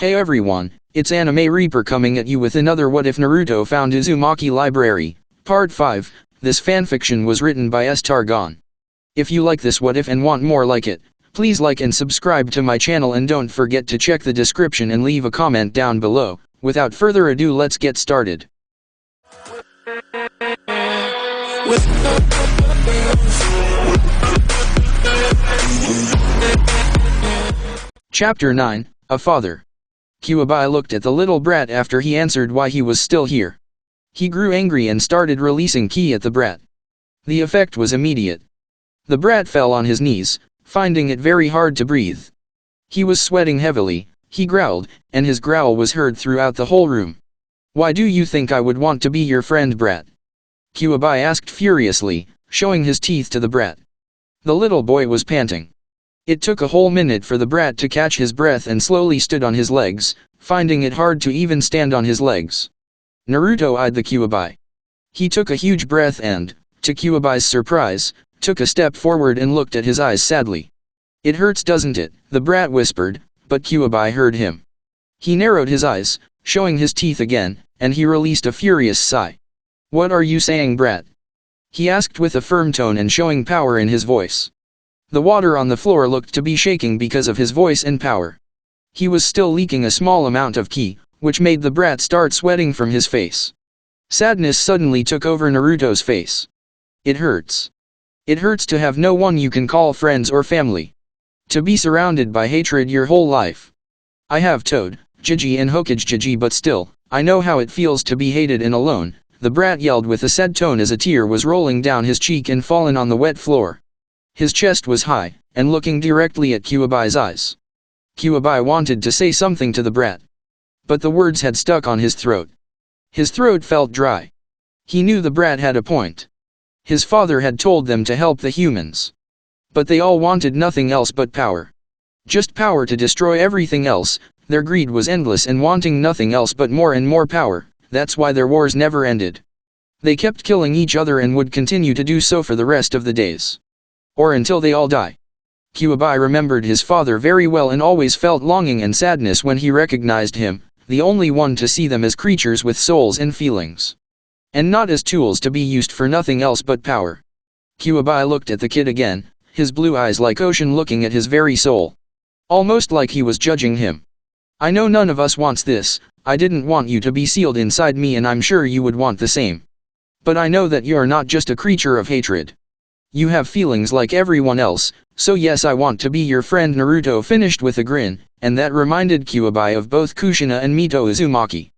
Hey everyone, it's Anime Reaper coming at you with another What If Naruto Found Uzuamki Library, Part 5. This fanfiction was written by S. Targon. If you like this what if and want more like it, please like and subscribe to my channel and don't forget to check the description and leave a comment down below. Without further ado, let's get started. Chapter 9, A Father. Kyuubi looked at the little brat after he answered why he was still here. He grew angry and started releasing ki at the brat. The effect was immediate. The brat fell on his knees, finding it very hard to breathe. He was sweating heavily, he growled, and his growl was heard throughout the whole room. "Why do you think I would want to be your friend, brat?" Kyuubi asked furiously, showing his teeth to the brat. The little boy was panting. It took a whole minute for the brat to catch his breath and slowly stood on his legs, finding it hard to even stand on his legs. Naruto eyed the Kyuubi. He took a huge breath and, to Kyuubi's surprise, took a step forward and looked at his eyes sadly. "It hurts, doesn't it?" the brat whispered, but Kyuubi heard him. He narrowed his eyes, showing his teeth again, and he released a furious sigh. "What are you saying, brat?" he asked with a firm tone and showing power in his voice. The water on the floor looked to be shaking because of his voice and power. He was still leaking a small amount of ki, which made the brat start sweating from his face. Sadness suddenly took over Naruto's face. "It hurts. It hurts to have no one you can call friends or family. To be surrounded by hatred your whole life. I have Toad, Jiji and Hokage Jiji, but still, I know how it feels to be hated and alone," the brat yelled with a sad tone as a tear was rolling down his cheek and fallen on the wet floor. His chest was high, and looking directly at Kyuubi's eyes. Kyuubi wanted to say something to the brat, but the words had stuck on his throat. His throat felt dry. He knew the brat had a point. His father had told them to help the humans. But they all wanted nothing else but power. Just power to destroy everything else. Their greed was endless and wanting nothing else but more and more power. That's why their wars never ended. They kept killing each other and would continue to do so for the rest of the days. Or until they all die. Kyuubi remembered his father very well and always felt longing and sadness when he recognized him, the only one to see them as creatures with souls and feelings. And not as tools to be used for nothing else but power. Kyuubi looked at the kid again, his blue eyes like ocean looking at his very soul. Almost like he was judging him. "I know none of us wants this. I didn't want you to be sealed inside me, and I'm sure you would want the same. But I know that you're not just a creature of hatred. You have feelings like everyone else, so yes, I want to be your friend," Naruto finished with a grin, and that reminded Kyuubi of both Kushina and Mito Uzumaki.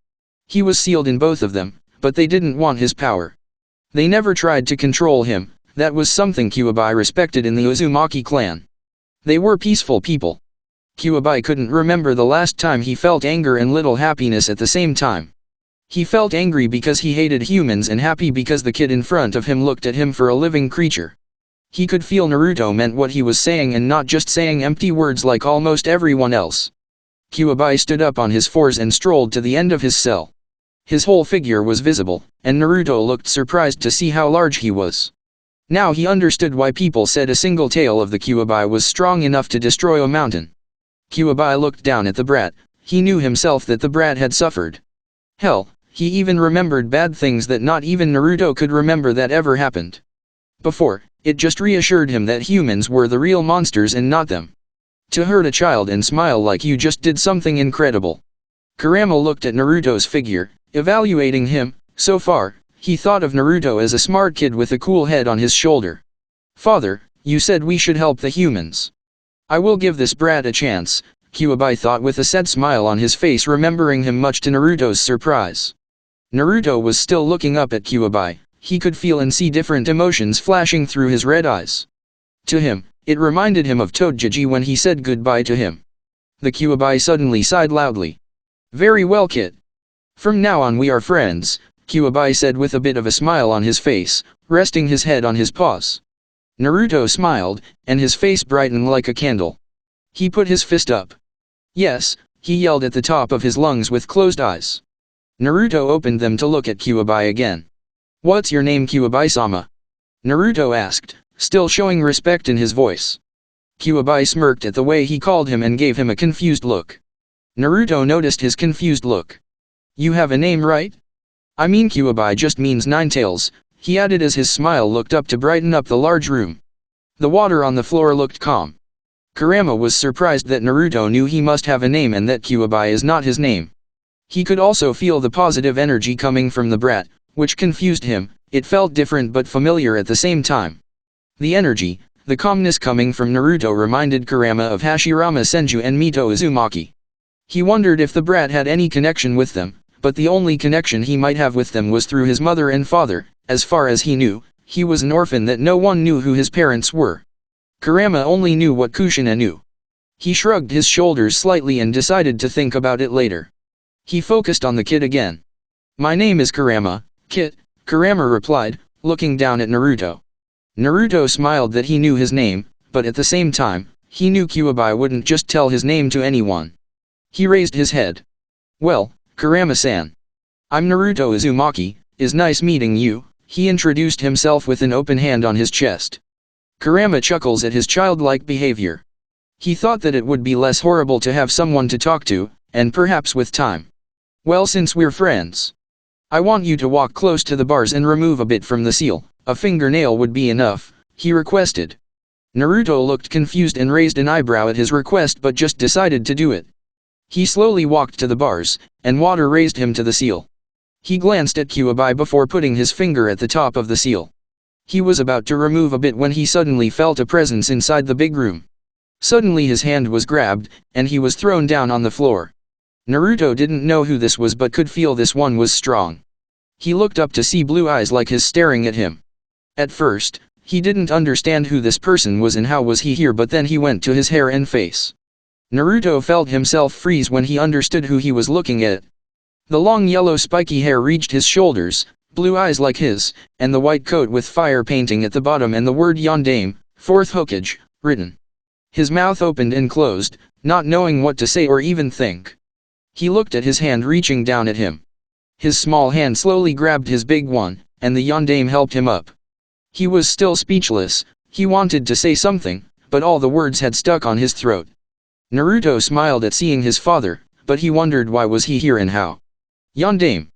He was sealed in both of them, but they didn't want his power. They never tried to control him. That was something Kyuubi respected in the Uzumaki clan. They were peaceful people. Kyuubi couldn't remember the last time he felt anger and little happiness at the same time. He felt angry because he hated humans and happy because the kid in front of him looked at him for a living creature. He could feel Naruto meant what he was saying and not just saying empty words like almost everyone else. Kyuubi stood up on his fours and strolled to the end of his cell. His whole figure was visible, and Naruto looked surprised to see how large he was. Now he understood why people said a single tail of the Kyuubi was strong enough to destroy a mountain. Kyuubi looked down at the brat. He knew himself that the brat had suffered. Hell, he even remembered bad things that not even Naruto could remember that ever happened before. It just reassured him that humans were the real monsters and not them. To hurt a child and smile like you just did something incredible. Kurama looked at Naruto's figure, evaluating him. So far, he thought of Naruto as a smart kid with a cool head on his shoulder. "Father, you said we should help the humans. I will give this brat a chance," Kyuubi thought with a sad smile on his face, remembering him much to Naruto's surprise. Naruto was still looking up at Kyuubi. He could feel and see different emotions flashing through his red eyes. To him, it reminded him of Toad Jiji when he said goodbye to him. The Kyuubi suddenly sighed loudly. "Very well, kid. From now on we are friends," Kyuubi said with a bit of a smile on his face, resting his head on his paws. Naruto smiled, and his face brightened like a candle. He put his fist up. "Yes," he yelled at the top of his lungs with closed eyes. Naruto opened them to look at Kyuubi again. "What's your name, Kyuubi-sama?" Naruto asked, still showing respect in his voice. Kyuubi smirked at the way he called him and gave him a confused look. Naruto noticed his confused look. You have a name, right? I mean Kyuubi just means nine tails, he added as his smile looked up to brighten up the large room. The water on the floor looked calm. Kurama was surprised that Naruto knew he must have a name and that Kyuubi is not his name. He could also feel the positive energy coming from the brat, which confused him. It felt different but familiar at the same time. The energy, the calmness coming from Naruto reminded Kurama of Hashirama Senju and Mito Uzumaki. He wondered if the brat had any connection with them, but the only connection he might have with them was through his mother and father. As far as he knew, he was an orphan that no one knew who his parents were. Kurama only knew what Kushina knew. He shrugged his shoulders slightly and decided to think about it later. He focused on the kid again. My name is Kurama, kid, Kurama replied, looking down at Naruto. Naruto smiled that he knew his name, but at the same time, he knew Kyuubi wouldn't just tell his name to anyone. He raised his head. Well, Kurama-san. I'm Naruto Uzumaki, is nice meeting you, he introduced himself with an open hand on his chest. Kurama chuckles at his childlike behavior. He thought that it would be less horrible to have someone to talk to, and perhaps with time. Well, since we're friends, I want you to walk close to the bars and remove a bit from the seal, a fingernail would be enough, he requested. Naruto looked confused and raised an eyebrow at his request but just decided to do it. He slowly walked to the bars, and water raised him to the seal. He glanced at Kyuubi before putting his finger at the top of the seal. He was about to remove a bit when he suddenly felt a presence inside the big room. Suddenly his hand was grabbed, and he was thrown down on the floor. Naruto didn't know who this was but could feel this one was strong. He looked up to see blue eyes like his staring at him. At first, he didn't understand who this person was and how was he here, but then he went to his hair and face. Naruto felt himself freeze when he understood who he was looking at. The long yellow spiky hair reached his shoulders, blue eyes like his, and the white coat with fire painting at the bottom and the word Yondaime, 4th Hokage, written. His mouth opened and closed, not knowing what to say or even think. He looked at his hand reaching down at him. His small hand slowly grabbed his big one, and the Yondaime helped him up. He was still speechless. He wanted to say something, but all the words had stuck on his throat. Naruto smiled at seeing his father, but he wondered why was he here and how. Yondaime.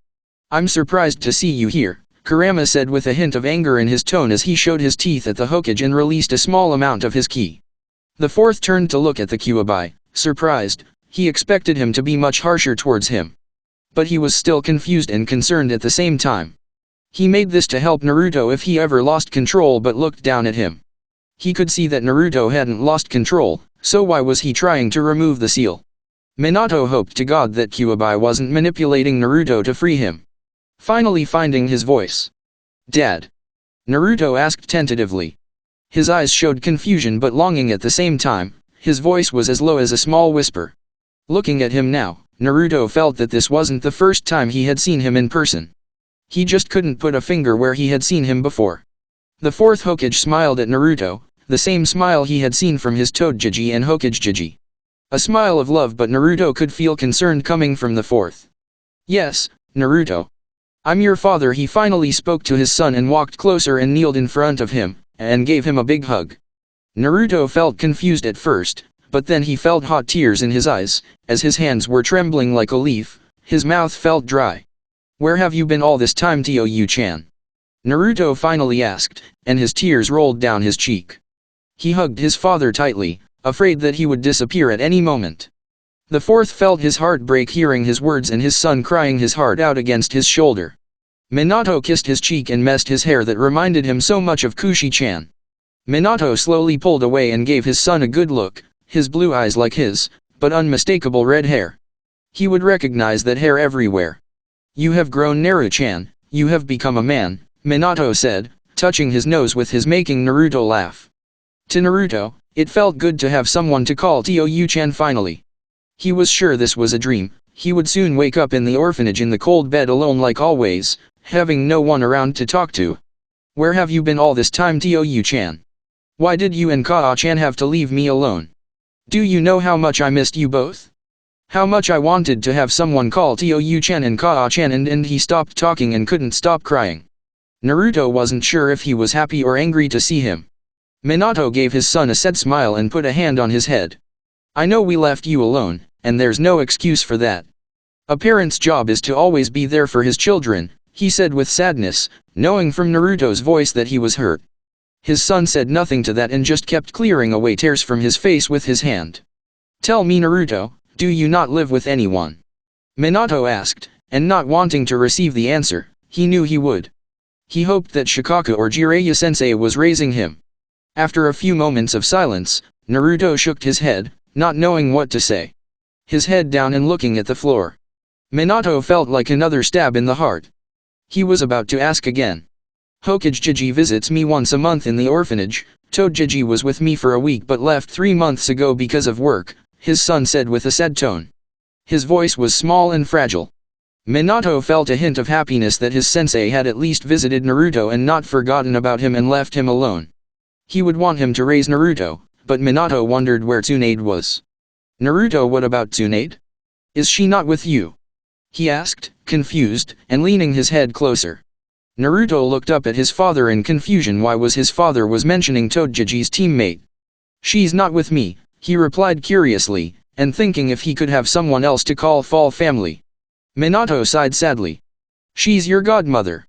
I'm surprised to see you here, Kurama said with a hint of anger in his tone as he showed his teeth at the Hokage and released a small amount of his ki. The fourth turned to look at the Kyuubi, surprised. He expected him to be much harsher towards him. But he was still confused and concerned at the same time. He made this to help Naruto if he ever lost control but looked down at him. He could see that Naruto hadn't lost control, so why was he trying to remove the seal? Minato hoped to God that Kyuubi wasn't manipulating Naruto to free him. Finally finding his voice. Dad? Naruto asked tentatively. His eyes showed confusion but longing at the same time. His voice was as low as a small whisper. Looking at him now, Naruto felt that this wasn't the first time he had seen him in person. He just couldn't put a finger where he had seen him before. The 4th Hokage smiled at Naruto, the same smile he had seen from his Togeji and Hokage. A smile of love, but Naruto could feel concern coming from the 4th. Yes, Naruto. I'm your father. He finally spoke to his son and walked closer and kneeled in front of him, and gave him a big hug. Naruto felt confused at first, but then he felt hot tears in his eyes, as his hands were trembling like a leaf, his mouth felt dry. Where have you been all this time, Tio-Yu-chan? Naruto finally asked, and his tears rolled down his cheek. He hugged his father tightly, afraid that he would disappear at any moment. The 4th felt his heart break hearing his words and his son crying his heart out against his shoulder. Minato kissed his cheek and messed his hair that reminded him so much of Kushi-chan. Minato slowly pulled away and gave his son a good look, his blue eyes like his, but unmistakable red hair. He would recognize that hair everywhere. You have grown, Naru-chan, you have become a man, Minato said, touching his nose with his making Naruto laugh. To Naruto, it felt good to have someone to call Tio-Yu-chan finally. He was sure this was a dream. He would soon wake up in the orphanage in the cold bed alone like always, having no one around to talk to. Where have you been all this time, Tio-Yu-chan? Why did you and Kaa-chan have to leave me alone? Do you know how much I missed you both? How much I wanted to have someone call Tio-Yu-chan and Kaa-chan, and he stopped talking and couldn't stop crying. Naruto wasn't sure if he was happy or angry to see him. Minato gave his son a sad smile and put a hand on his head. I know we left you alone, and there's no excuse for that. A parent's job is to always be there for his children, he said with sadness, knowing from Naruto's voice that he was hurt. His son said nothing to that and just kept clearing away tears from his face with his hand. Tell me, Naruto, do you not live with anyone? Minato asked, and not wanting to receive the answer, he knew he would. He hoped that Shikaka or Jiraiya-sensei was raising him. After a few moments of silence, Naruto shook his head, not knowing what to say. His head down and looking at the floor. Minato felt like another stab in the heart. He was about to ask again. Hokage visits me once a month in the orphanage. Togeji was with me for a week but left 3 months ago because of work, his son said with a sad tone. His voice was small and fragile. Minato felt a hint of happiness that his sensei had at least visited Naruto and not forgotten about him and left him alone. He would want him to raise Naruto, but Minato wondered where Tsunade was. Naruto, what about Tsunade? Is she not with you? He asked, confused, and leaning his head closer. Naruto looked up at his father in confusion. Why was his father mentioning Togeji's teammate? She's not with me, he replied curiously, and thinking if he could have someone else to call Fall family. Minato sighed sadly. She's your godmother.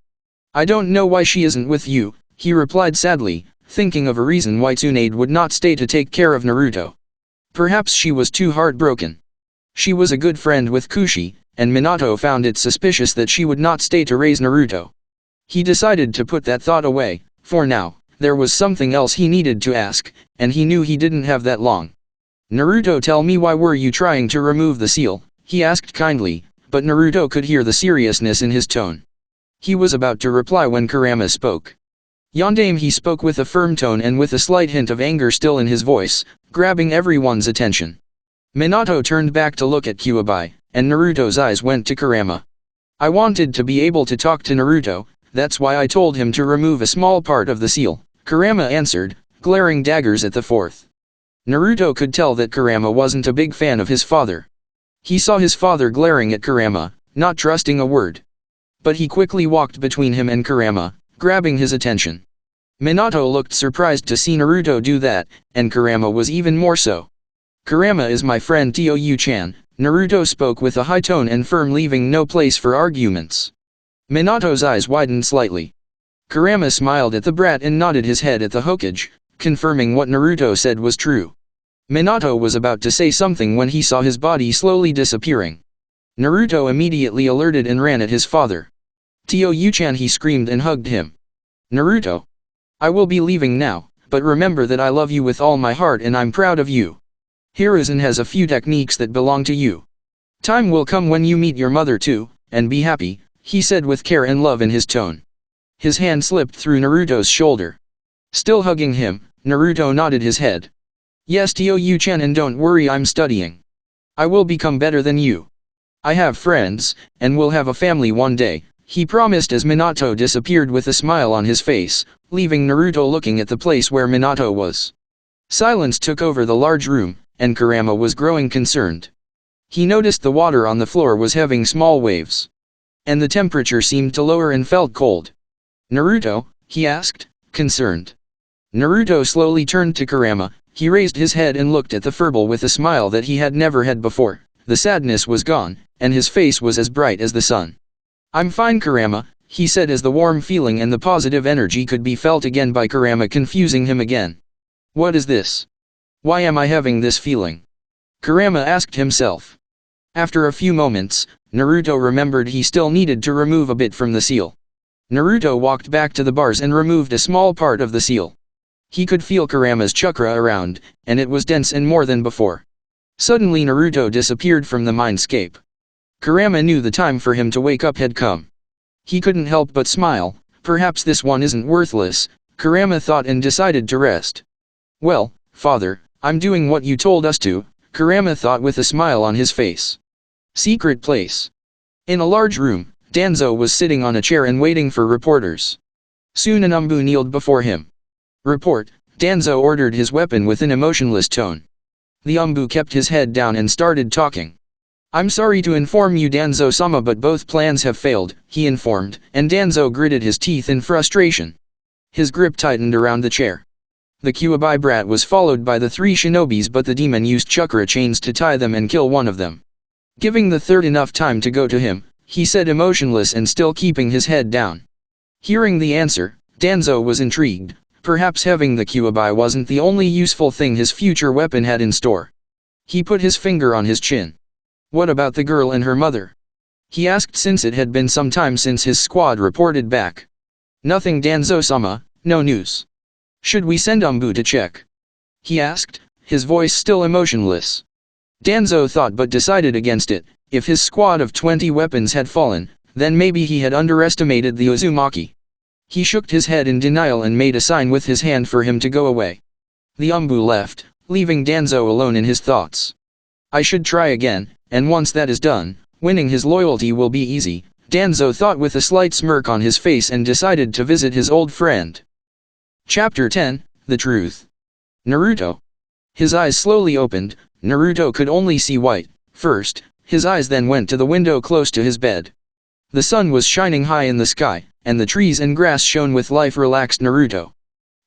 I don't know why she isn't with you, he replied sadly, thinking of a reason why Tsunade would not stay to take care of Naruto. Perhaps she was too heartbroken. She was a good friend with Kushi, and Minato found it suspicious that she would not stay to raise Naruto. He decided to put that thought away. For now, there was something else he needed to ask, and he knew he didn't have that long. Naruto, tell me, why were you trying to remove the seal? He asked kindly, but Naruto could hear the seriousness in his tone. He was about to reply when Kurama spoke. Yondaime, he spoke with a firm tone and with a slight hint of anger still in his voice, grabbing everyone's attention. Minato turned back to look at Kuwabai, and Naruto's eyes went to Kurama. I wanted to be able to talk to Naruto, that's why I told him to remove a small part of the seal, Kurama answered, glaring daggers at the fourth. Naruto could tell that Kurama wasn't a big fan of his father. He saw his father glaring at Kurama, not trusting a word. But he quickly walked between him and Kurama, grabbing his attention. Minato looked surprised to see Naruto do that, and Kurama was even more so. Kurama is my friend Tio-Yu-chan, Naruto spoke with a high tone and firm, leaving no place for arguments. Minato's eyes widened slightly. Kurama smiled at the brat and nodded his head at the Hokage, confirming what Naruto said was true. Minato was about to say something when he saw his body slowly disappearing. Naruto immediately alerted and ran at his father. Tio-Yu-chan, he screamed and hugged him. Naruto, I will be leaving now, but remember that I love you with all my heart and I'm proud of you. Hiruzen has a few techniques that belong to you. Time will come when you meet your mother too, and be happy, he said with care and love in his tone. His hand slipped through Naruto's shoulder. Still hugging him, Naruto nodded his head. Yes, Tio-Yu-chan, and don't worry, I'm studying. I will become better than you. I have friends, and will have a family one day, he promised as Minato disappeared with a smile on his face, leaving Naruto looking at the place where Minato was. Silence took over the large room, and Kurama was growing concerned. He noticed the water on the floor was having small waves. And the temperature seemed to lower and felt cold. Naruto, he asked, concerned. Naruto slowly turned to Kurama. He raised his head and looked at the furball with a smile that he had never had before. The sadness was gone, and his face was as bright as the sun. I'm fine, Kurama, he said as the warm feeling and the positive energy could be felt again by Kurama, confusing him again. What is this? Why am I having this feeling? Kurama asked himself. After a few moments, Naruto remembered he still needed to remove a bit from the seal. Naruto walked back to the bars and removed a small part of the seal. He could feel Kurama's chakra around, and it was dense and more than before. Suddenly Naruto disappeared from the mindscape. Kurama knew the time for him to wake up had come. He couldn't help but smile. Perhaps this one isn't worthless, Kurama thought, and decided to rest. Well, father, I'm doing what you told us to, Kurama thought with a smile on his face. Secret place. In a large room, Danzo was sitting on a chair and waiting for reporters. Soon an Umbu kneeled before him. Report, Danzo ordered his weapon with an emotionless tone. The Umbu kept his head down and started talking. I'm sorry to inform you, Danzo-sama, but both plans have failed, he informed, and Danzo gritted his teeth in frustration. His grip tightened around the chair. The Kuwabai brat was followed by the 3 shinobis, but the demon used chakra chains to tie them and kill one of them. Giving the third enough time to go to him, he said emotionless and still keeping his head down. Hearing the answer, Danzo was intrigued. Perhaps having the Kuwabai wasn't the only useful thing his future weapon had in store. He put his finger on his chin. What about the girl and her mother? He asked, since it had been some time since his squad reported back. Nothing, Danzo-sama, no news. Should we send Umbu to check? He asked, his voice still emotionless. Danzo thought but decided against it. If his squad of 20 weapons had fallen, then maybe he had underestimated the Uzuamki. He shook his head in denial and made a sign with his hand for him to go away. The Umbu left, leaving Danzo alone in his thoughts. I should try again, and once that is done, winning his loyalty will be easy, Danzo thought with a slight smirk on his face, and decided to visit his old friend. Chapter 10, The Truth. Naruto. His eyes slowly opened. Naruto could only see white. First, his eyes then went to the window close to his bed. The sun was shining high in the sky, and the trees and grass shone with life. Relaxed Naruto.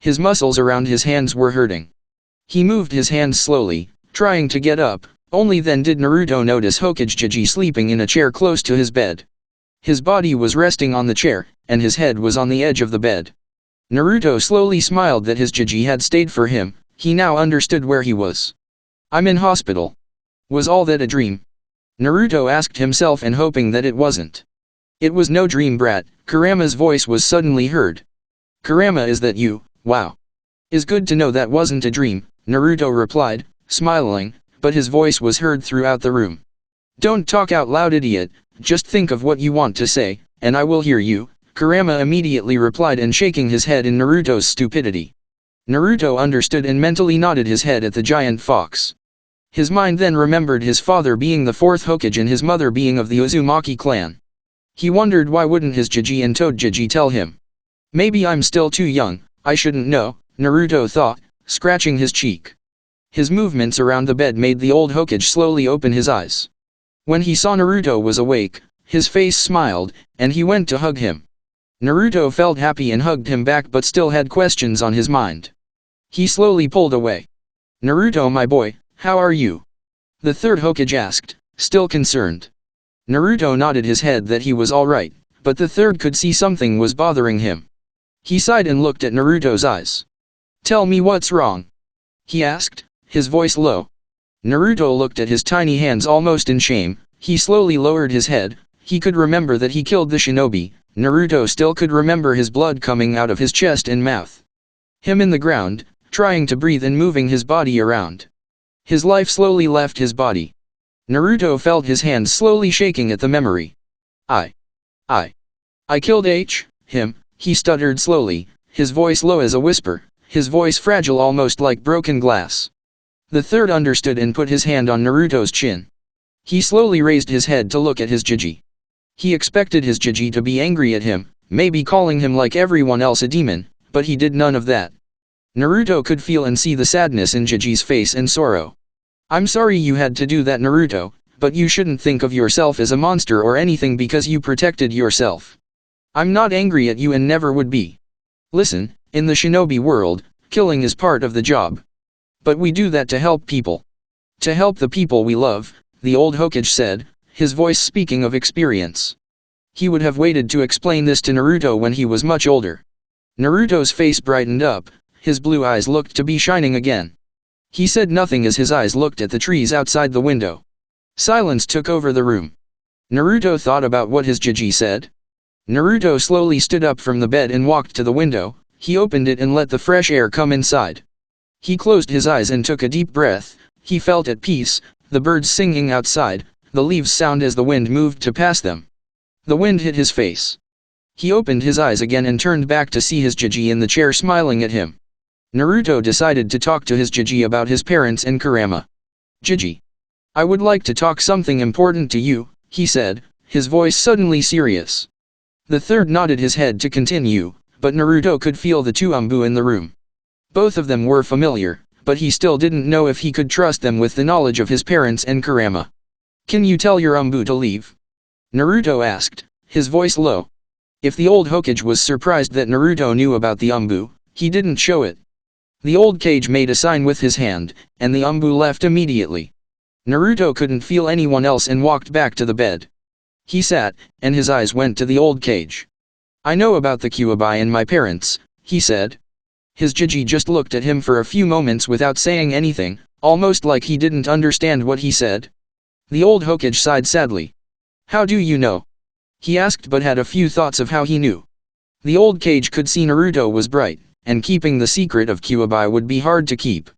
His muscles around his hands were hurting. He moved his hands slowly, trying to get up. Only then did Naruto notice Hokage Jiji sleeping in a chair close to his bed. His body was resting on the chair, and his head was on the edge of the bed. Naruto slowly smiled that his Jiji had stayed for him. He now understood where he was. I'm in hospital. Was all that a dream? Naruto asked himself, and hoping that it wasn't. It was no dream, brat. Kurama's voice was suddenly heard. Kurama, is that you? Wow. Is good to know that wasn't a dream, Naruto replied, smiling, but his voice was heard throughout the room. Don't talk out loud, idiot, just think of what you want to say, and I will hear you, Kurama immediately replied, and shaking his head in Naruto's stupidity. Naruto understood and mentally nodded his head at the giant fox. His mind then remembered his father being the 4th Hokage and his mother being of the Uzumaki clan. He wondered why wouldn't his Jiji and Toad Jiji tell him. Maybe I'm still too young, I shouldn't know, Naruto thought, scratching his cheek. His movements around the bed made the old Hokage slowly open his eyes. When he saw Naruto was awake, his face smiled, and he went to hug him. Naruto felt happy and hugged him back, but still had questions on his mind. He slowly pulled away. Naruto, my boy, how are you? The 3rd Hokage asked, still concerned. Naruto nodded his head that he was alright, but the 3rd could see something was bothering him. He sighed and looked at Naruto's eyes. Tell me what's wrong? He asked, his voice low. Naruto looked at his tiny hands almost in shame. He slowly lowered his head. He could remember that he killed the shinobi. Naruto still could remember his blood coming out of his chest and mouth. Him in the ground, trying to breathe and moving his body around. His life slowly left his body. Naruto felt his hands slowly shaking at the memory. I killed him, he stuttered slowly, his voice low as a whisper, his voice fragile almost like broken glass. The 3rd understood and put his hand on Naruto's chin. He slowly raised his head to look at his Jiji. He expected his Jiji to be angry at him, maybe calling him like everyone else a demon, but he did none of that. Naruto could feel and see the sadness in Jiji's face and sorrow. I'm sorry you had to do that, Naruto, but you shouldn't think of yourself as a monster or anything because you protected yourself. I'm not angry at you and never would be. Listen, in the shinobi world, killing is part of the job. But we do that to help people. To help the people we love, the old Hokage said, his voice speaking of experience. He would have waited to explain this to Naruto when he was much older. Naruto's face brightened up, his blue eyes looked to be shining again. He said nothing as his eyes looked at the trees outside the window. Silence took over the room. Naruto thought about what his Jiji said. Naruto slowly stood up from the bed and walked to the window. He opened it and let the fresh air come inside. He closed his eyes and took a deep breath. He felt at peace, the birds singing outside, the leaves sound as the wind moved to pass them. The wind hit his face. He opened his eyes again and turned back to see his Jiji in the chair smiling at him. Naruto decided to talk to his Jiji about his parents and Kurama. Jiji. I would like to talk something important to you, he said, his voice suddenly serious. The 3rd nodded his head to continue, but Naruto could feel the 2 Umbu in the room. Both of them were familiar, but he still didn't know if he could trust them with the knowledge of his parents and Kurama. Can you tell your Umbu to leave? Naruto asked, his voice low. If the old Hokage was surprised that Naruto knew about the Umbu, he didn't show it. The old cage made a sign with his hand, and the umbu left immediately. Naruto couldn't feel anyone else and walked back to the bed. He sat, and his eyes went to the old cage. I know about the Kyuubi and my parents, he said. His Jiji just looked at him for a few moments without saying anything, almost like he didn't understand what he said. The old Hokage sighed sadly. How do you know? He asked, but had a few thoughts of how he knew. The old cage could see Naruto was bright, and keeping the secret of Kyuubi would be hard to keep.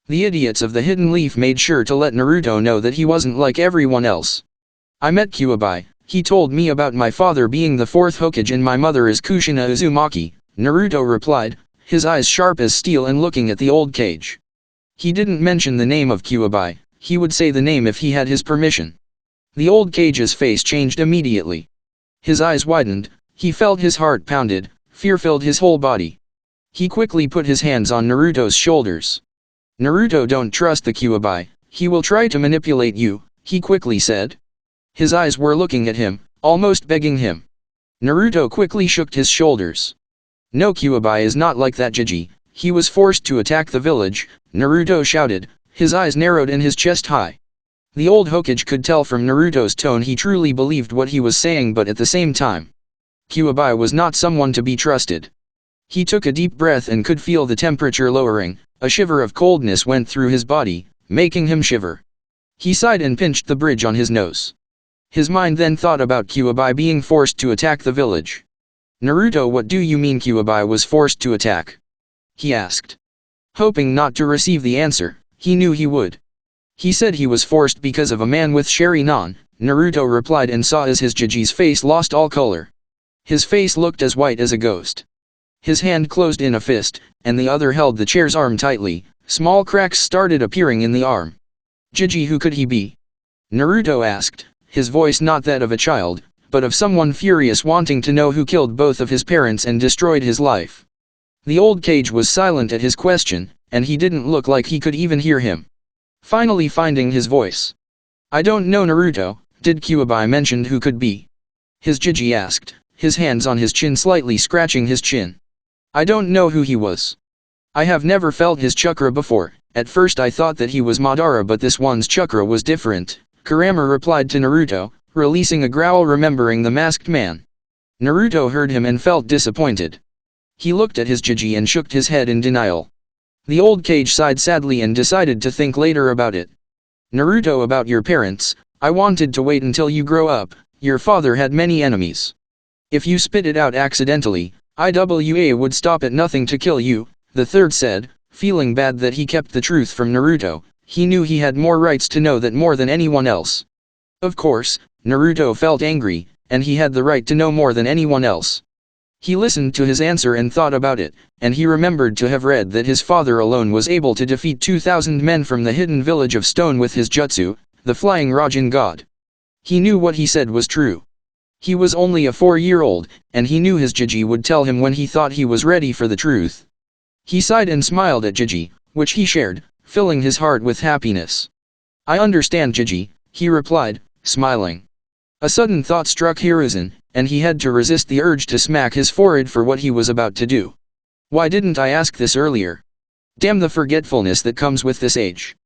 The idiots of the Hidden Leaf made sure to let Naruto know that he wasn't like everyone else. I met Kyuubi, he told me about my father being the fourth Hokage and my mother is Kushina Uzumaki, Naruto replied, his eyes sharp as steel and looking at the old cage. He didn't mention the name of Kyuubi, he would say the name if he had his permission. The old cage's face changed immediately. His eyes widened, he felt his heart pounded, fear filled his whole body. He quickly put his hands on Naruto's shoulders. Naruto, don't trust the Kyuubi, he will try to manipulate you, he quickly said. His eyes were looking at him, almost begging him. Naruto quickly shook his shoulders. No, Kyuubi is not like that Jiji, he was forced to attack the village, Naruto shouted, his eyes narrowed and his chest high. The old Hokage could tell from Naruto's tone he truly believed what he was saying, but at the same time, Kyuubi was not someone to be trusted. He took a deep breath and could feel the temperature lowering, a shiver of coldness went through his body, making him shiver. He sighed and pinched the bridge on his nose. His mind then thought about Kyuubi being forced to attack the village. Naruto, what do you mean Kyuubi was forced to attack? He asked. Hoping not to receive the answer, he knew he would. He said he was forced because of a man with Sharingan, Naruto replied and saw as his Jiji's face lost all color. His face looked as white as a ghost. His hand closed in a fist, and the other held the chair's arm tightly, small cracks started appearing in the arm. Jiji, who could he be? Naruto asked, his voice not that of a child, but of someone furious wanting to know who killed both of his parents and destroyed his life. The old cage was silent at his question, and he didn't look like he could even hear him. Finally finding his voice. I don't know Naruto, did Kyuubi mention who could be? His Jiji asked, his hands on his chin slightly scratching his chin. I don't know who he was. I have never felt his chakra before, at first I thought that he was Madara but this one's chakra was different, Kurama replied to Naruto, releasing a growl remembering the masked man. Naruto heard him and felt disappointed. He looked at his Jiji and shook his head in denial. The old cage sighed sadly and decided to think later about it. Naruto, about your parents, I wanted to wait until you grow up, your father had many enemies. If you spit it out accidentally, IWA would stop at nothing to kill you, the third said, feeling bad that he kept the truth from Naruto, he knew he had more rights to know that more than anyone else. Of course, Naruto felt angry, and he had the right to know more than anyone else. He listened to his answer and thought about it, and he remembered to have read that his father alone was able to defeat 2,000 men from the hidden village of stone with his jutsu, the flying Rajan god. He knew what he said was true. He was only a 4-year-old, and he knew his Jiji would tell him when he thought he was ready for the truth. He sighed and smiled at Jiji, which he shared, filling his heart with happiness. I understand Jiji, he replied, smiling. A sudden thought struck Hiruzen, and he had to resist the urge to smack his forehead for what he was about to do. Why didn't I ask this earlier? Damn the forgetfulness that comes with this age.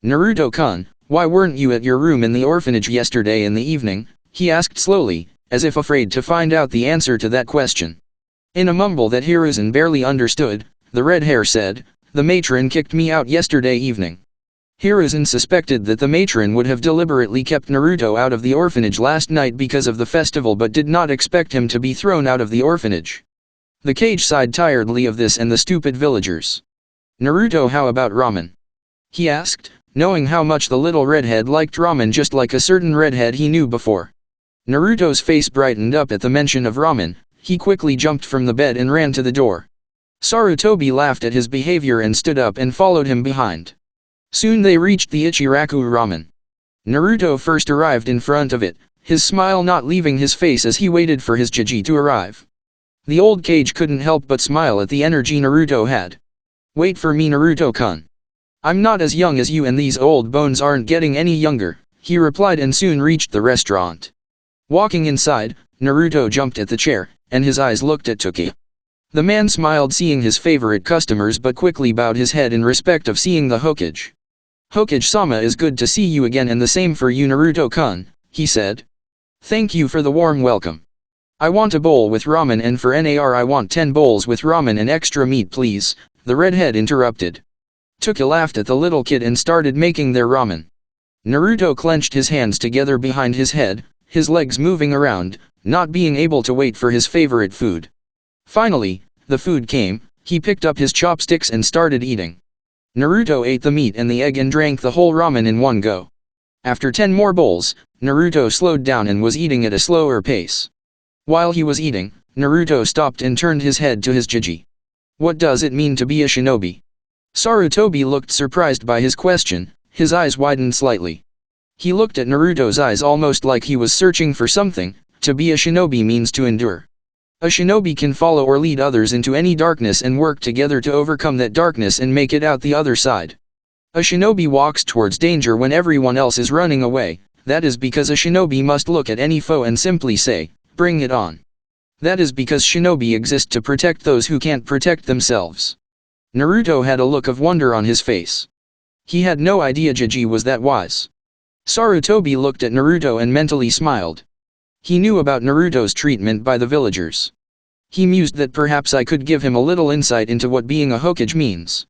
Naruto-kun, why weren't you at your room in the orphanage yesterday in the evening? He asked slowly, as if afraid to find out the answer to that question. In a mumble that Hiruzen barely understood, the red hair said, the matron kicked me out yesterday evening. Hiruzen suspected that the matron would have deliberately kept Naruto out of the orphanage last night because of the festival but did not expect him to be thrown out of the orphanage. The cage sighed tiredly of this and the stupid villagers. Naruto, how about ramen? He asked, knowing how much the little redhead liked ramen just like a certain redhead he knew before. Naruto's face brightened up at the mention of ramen, he quickly jumped from the bed and ran to the door. Sarutobi laughed at his behavior and stood up and followed him behind. Soon they reached the Ichiraku ramen. Naruto first arrived in front of it, his smile not leaving his face as he waited for his Jiji to arrive. The old cage couldn't help but smile at the energy Naruto had. Wait for me Naruto-kun. I'm not as young as you and these old bones aren't getting any younger, he replied and soon reached the restaurant. Walking inside, Naruto jumped at the chair, and his eyes looked at Toki. The man smiled seeing his favorite customers but quickly bowed his head in respect of seeing the Hokage. "Hokage-sama, is good to see you again, and the same for you, Naruto-kun," he said. "Thank you for the warm welcome. I want a bowl with ramen, and for NAR I want 10 bowls with ramen and extra meat please," the redhead interrupted. Tuka laughed at the little kid and started making their ramen. Naruto clenched his hands together behind his head, his legs moving around, not being able to wait for his favorite food. Finally, the food came. He picked up his chopsticks and started eating. Naruto ate the meat and the egg and drank the whole ramen in one go. After 10 more bowls, Naruto slowed down and was eating at a slower pace. While he was eating, Naruto stopped and turned his head to his Jiji. "What does it mean to be a shinobi?" Sarutobi looked surprised by his question, his eyes widened slightly. He looked at Naruto's eyes almost like he was searching for something. To be a shinobi means to endure. A shinobi can follow or lead others into any darkness and work together to overcome that darkness and make it out the other side. A shinobi walks towards danger when everyone else is running away. That is because a shinobi must look at any foe and simply say, "Bring it on." That is because shinobi exist to protect those who can't protect themselves. Naruto had a look of wonder on his face. He had no idea Jiji was that wise. Sarutobi looked at Naruto and mentally smiled. He knew about Naruto's treatment by the villagers. He mused that perhaps I could give him a little insight into what being a Hokage means.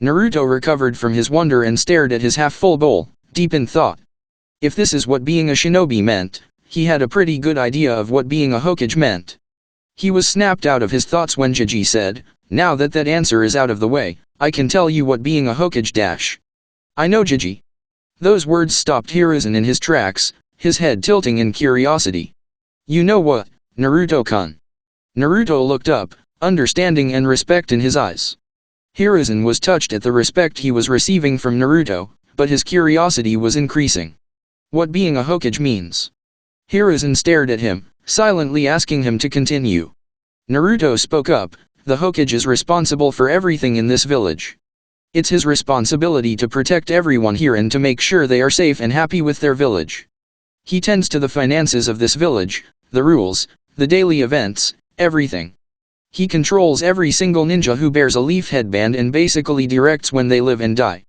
Naruto recovered from his wonder and stared at his half-full bowl, deep in thought. If this is what being a shinobi meant, he had a pretty good idea of what being a Hokage meant. He was snapped out of his thoughts when Jiji said, "Now that that answer is out of the way, I can tell you what being a Hokage dash." "I know, Jiji." Those words stopped Hiruzen in his tracks, his head tilting in curiosity. "You know what, Naruto-kun?" Naruto looked up, understanding and respect in his eyes. Hiruzen was touched at the respect he was receiving from Naruto, but his curiosity was increasing. What being a Hokage means? Hiruzen stared at him, silently asking him to continue. Naruto spoke up, "The Hokage is responsible for everything in this village. It's his responsibility to protect everyone here and to make sure they are safe and happy with their village. He tends to the finances of this village, the rules, the daily events, everything. He controls every single ninja who bears a leaf headband and basically directs when they live and die.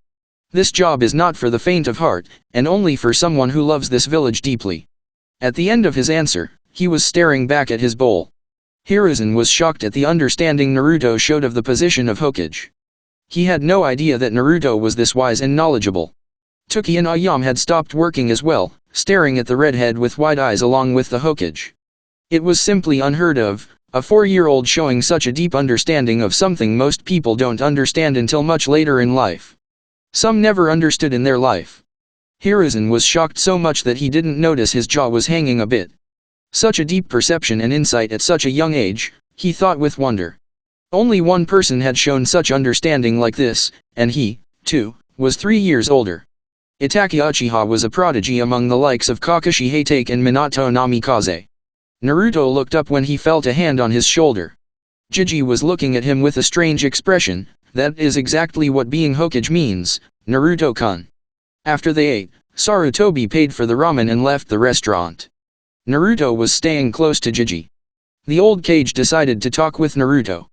This job is not for the faint of heart, and only for someone who loves this village deeply." At the end of his answer, he was staring back at his bowl. Hiruzen was shocked at the understanding Naruto showed of the position of Hokage. He had no idea that Naruto was this wise and knowledgeable. Tuki and Ayam had stopped working as well, staring at the redhead with wide eyes along with the Hokage. It was simply unheard of, a 4-year-old showing such a deep understanding of something most people don't understand until much later in life. Some never understood in their life. Hiruzen was shocked so much that he didn't notice his jaw was hanging a bit. Such a deep perception and insight at such a young age, he thought with wonder. Only one person had shown such understanding like this, and he, too, was 3 years older. Itachi Uchiha was a prodigy among the likes of Kakashi Hatake and Minato Namikaze. Naruto looked up when he felt a hand on his shoulder. Jiji was looking at him with a strange expression. "That is exactly what being Hokage means, Naruto-kun." After they ate, Sarutobi paid for the ramen and left the restaurant. Naruto was staying close to Jiji. The old Kage decided to talk with Naruto.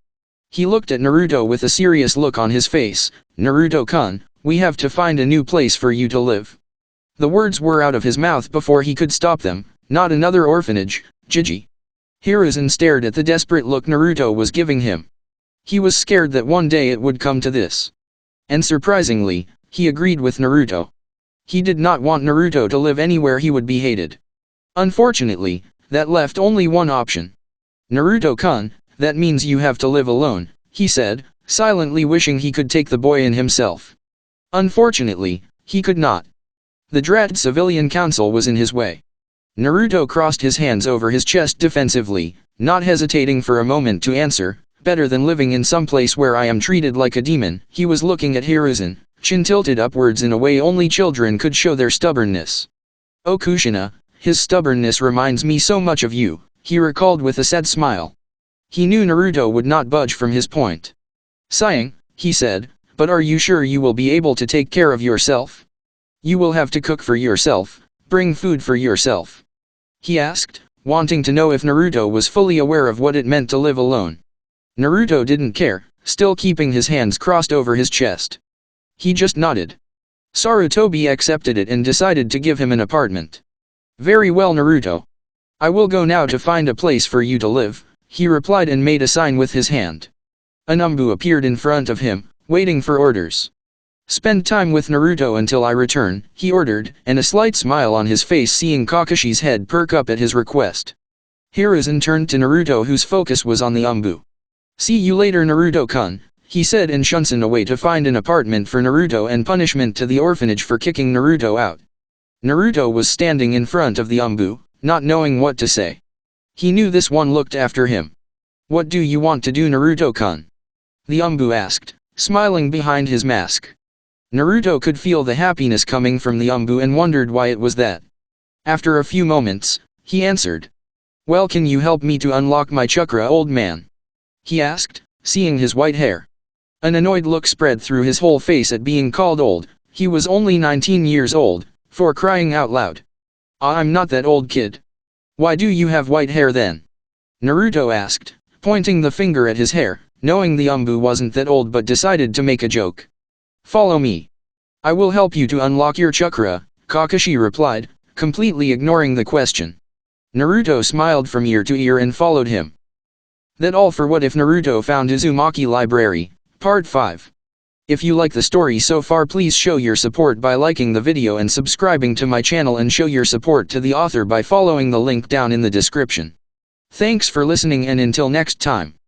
He looked at Naruto with a serious look on his face. "Naruto-kun, we have to find a new place for you to live." The words were out of his mouth before he could stop them. "Not another orphanage, Jiji." Hiruzen stared at the desperate look Naruto was giving him. He was scared that one day it would come to this. And surprisingly, he agreed with Naruto. He did not want Naruto to live anywhere he would be hated. Unfortunately, that left only one option. "Naruto-kun, that means you have to live alone," he said, silently wishing he could take the boy in himself. Unfortunately, he could not. The dread civilian council was in his way. Naruto crossed his hands over his chest defensively, not hesitating for a moment to answer, "Better than living in some place where I am treated like a demon." He was looking at Hiruzen, chin tilted upwards in a way only children could show their stubbornness. "Oh Kushina, his stubbornness reminds me so much of you," he recalled with a sad smile. He knew Naruto would not budge from his point. Sighing, he said, "But are you sure you will be able to take care of yourself? You will have to cook for yourself, bring food for yourself?" he asked, wanting to know if Naruto was fully aware of what it meant to live alone. Naruto didn't care, still keeping his hands crossed over his chest. He just nodded. Sarutobi accepted it and decided to give him an apartment. Very well, Naruto. I will go now to find a place for you to live, he replied and made a sign with his hand. An Umbu appeared in front of him, waiting for orders. Spend time with Naruto until I return, he ordered, and a slight smile on his face seeing Kakashi's head perk up at his request. Hiruzen turned to Naruto whose focus was on the Umbu. See you later, Naruto-kun, he said and shunsen away to find an apartment for Naruto and punishment to the orphanage for kicking Naruto out. Naruto was standing in front of the Umbu, not knowing what to say. He knew this one looked after him. What do you want to do, Naruto-kun? The Umbu asked, smiling behind his mask. Naruto could feel the happiness coming from the Umbu and wondered why it was that. After a few moments, he answered. Well, can you help me to unlock my chakra, old man? He asked, seeing his white hair. An annoyed look spread through his whole face at being called old. He was only 19 years old, for crying out loud. I'm not that old, kid. Why do you have white hair then? Naruto asked, pointing the finger at his hair, knowing the Umbu wasn't that old but decided to make a joke. Follow me. I will help you to unlock your chakra, Kakashi replied, completely ignoring the question. Naruto smiled from ear to ear and followed him. That all for What If Naruto Found Uzuamki Library, Part 5. If you like the story so far, please show your support by liking the video and subscribing to my channel, and show your support to the author by following the link down in the description. Thanks for listening, and until next time.